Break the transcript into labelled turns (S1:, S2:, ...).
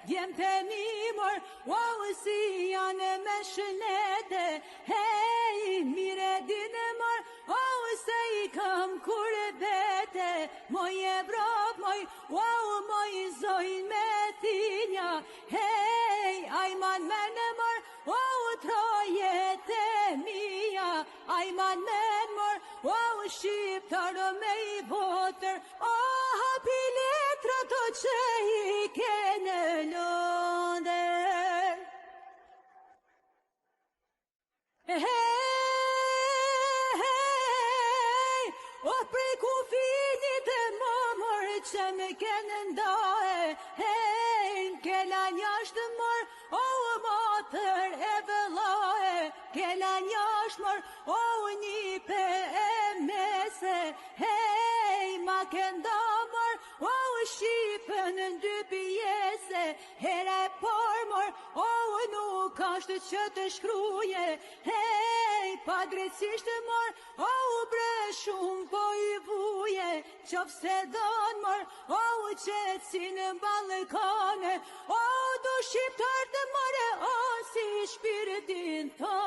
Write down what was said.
S1: djem të mi mor, wow, si janë me shënete, hej, mire dine mor, wow, se I kam kur bete, moj Evrop, moj, wow, moj zojnë me thinja, hej, ajman mene mor, wow, trojet e mija, ajman men mor, wow, shqiptarë me I votër, hapi letra të që I kene lënder. Hej, o prej kufinit e momor që me kene ndahe, hej, kela njashtë mor, o matër e vëllahe, kela njashtë mor, o nipe e mese, hej, ma kenda mor, o Shqipën në dy pjese, here por mor, o nuk ashtë që të shkruje, hej, pa drejtësisht mor, o bre shumë po I vuje, qofse don mor, o qetësin në Ballkane, o du shqiptar të more, o si shpirtin ton.